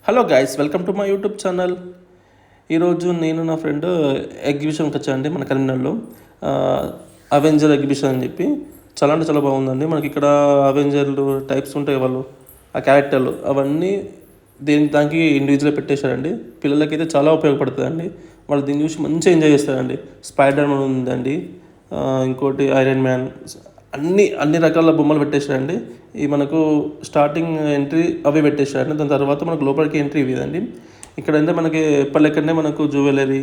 Hello guys, welcome to my YouTube channel. ఈరోజు నేను నా ఫ్రెండ్ ఎగ్జిబిషన్కి వచ్చానండి మన కరీంనగర్లో. అవెంజర్ ఎగ్జిబిషన్ అని చెప్పి చాలా అంటే చాలా బాగుందండి. మనకి ఇక్కడ అవెంజర్లు టైప్స్ ఉంటాయి, వాళ్ళు ఆ క్యారెక్టర్లు అవన్నీ దానికి ఇండివిజువల్గా పెట్టేశారండి. పిల్లలకైతే చాలా ఉపయోగపడుతుందండి. వాళ్ళు దీన్ని చూసి మంచిగా ఎంజాయ్ చేస్తారండి. స్పైడర్ మ్యాన్ ఉందండి, ఇంకోటి ఐరన్ మ్యాన్, అన్ని రకాల బొమ్మలు పెట్టేశారండి. ఈ మనకు స్టార్టింగ్ ఎంట్రీ అవి పెట్టేశారండి. దాని తర్వాత మనకు లోపలికి ఎంట్రీ ఇదండి. ఇక్కడ అంటే మనకి ఎప్పటికనే మనకు జ్యువెలరీ,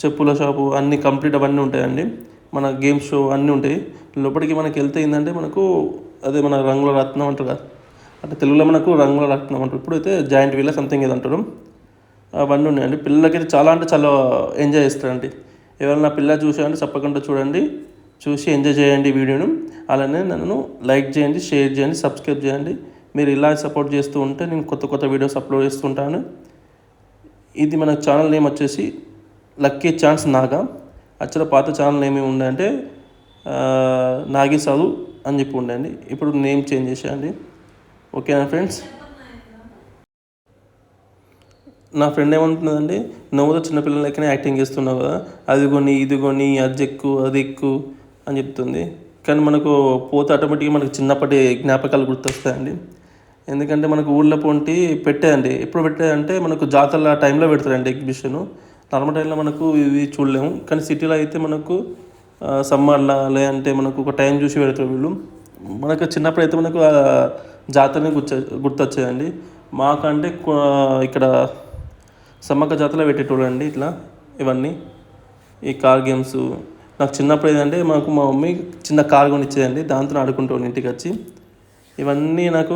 చెప్పుల షాపు అన్నీ కంప్లీట్ అవన్నీ ఉంటాయండి. మన గేమ్ షో అన్నీ ఉంటాయి. లోపలికి మనకి వెళ్తే ఏంటంటే మనకు అదే మన రంగుల రత్నం అంటారు కదా, అంటే తెలుగులో మనకు రంగుల రత్నం అంటారు. ఇప్పుడైతే జాయింట్ వీల్ సంథింగ్ ఏదో అంటారు. అవన్నీ ఉన్నాయండి. పిల్లలకైతే చాలా అంటే చాలా ఎంజాయ్ చేస్తారండి. ఎవరైనా పిల్లలు చూసారంటే తప్పకుండా చూడండి, చూసి ఎంజాయ్ చేయండి వీడియోను. అలానే నన్ను లైక్ చేయండి, షేర్ చేయండి, సబ్స్క్రైబ్ చేయండి. మీరు ఇలా సపోర్ట్ చేస్తూ ఉంటే నేను కొత్త కొత్త వీడియోస్ అప్లోడ్ చేస్తుంటాను. ఇది మన ఛానల్ నేమ్ వచ్చేసి లక్కీ ఛాన్స్ నాగా. యాక్చువల్గా పాత ఛానల్ నేమ్ ఏమి ఉందంటే నాగి చదువు అని చెప్పి ఉండండి. ఇప్పుడు నేమ్ చేంజ్ చేసేయండి. ఓకేనా ఫ్రెండ్స్? నా ఫ్రెండ్ ఏమంటున్నదండి, నువ్వు చిన్నపిల్లల లెక్కనే యాక్టింగ్ చేస్తున్నావు కదా, అది కొని ఇది కొని అది ఎక్కు అది ఎక్కు అని చెప్తుంది. కానీ మనకు పోతే ఆటోమేటిక్గా మనకు చిన్నప్పటి జ్ఞాపకాలు గుర్తొస్తాయండి. ఎందుకంటే మనకు ఊళ్ళో పొంటి పెట్టేదండి. ఎప్పుడు పెట్టేదంటే మనకు జాతరల టైంలో పెడతారండి ఎగ్జిబిషను. నార్మల్ టైంలో మనకు ఇవి చూడలేము. కానీ సిటీలో అయితే మనకు సమ్మర్లో లేదంటే మనకు ఒక టైం చూసి పెడతారు వీళ్ళు. మనకు చిన్నప్పుడు అయితే మనకు జాతరని గుర్తొచ్చేదండి. మాకంటే ఇక్కడ సమ్మక్క జాతరలో పెట్టేటోళ్ళు అండి ఇట్లా ఇవన్నీ, ఈ కార్ గేమ్స్. నాకు చిన్నప్పుడు ఏంటంటే మా మమ్మీ చిన్న కార్ కొనిచ్చేదండి, దాంతో ఆడుకుంటాను ఇంటికి వచ్చి. ఇవన్నీ నాకు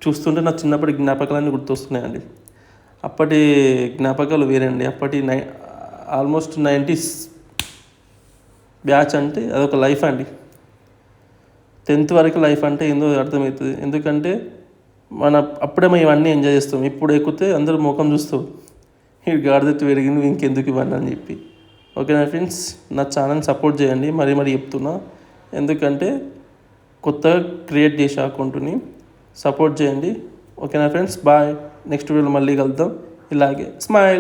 చూస్తుంటే నా చిన్నప్పటి జ్ఞాపకాలన్నీ గుర్తొస్తున్నాయండి. అప్పటి జ్ఞాపకాలు వేరండి. అప్పటి ఆల్మోస్ట్ 90s బ్యాచ్ అంటే అదొక లైఫ్ అండి. 10th వరకు లైఫ్ అంటే ఏందో అర్థమవుతుంది. ఎందుకంటే అప్పుడే మేము ఇవన్నీ ఎంజాయ్ చేస్తాం. ఇప్పుడు ఎక్కితే అందరూ ముఖం చూస్తాం, ఈ గాడిదెత్తు పెరిగింది ఇంకెందుకు ఇవన్నీ అని చెప్పి. ఓకేనా ఫ్రెండ్స్? నా ఛానల్ సపోర్ట్ చేయండి, మరీ చెప్తున్నా. ఎందుకంటే కొత్తగా క్రియేట్ చేసే అకౌంట్ని సపోర్ట్ చేయండి. ఓకేనా ఫ్రెండ్స్? బాయ్. నెక్స్ట్ వీడియోలో మళ్ళీ కలుద్దాం. ఇలాగే స్మైల్.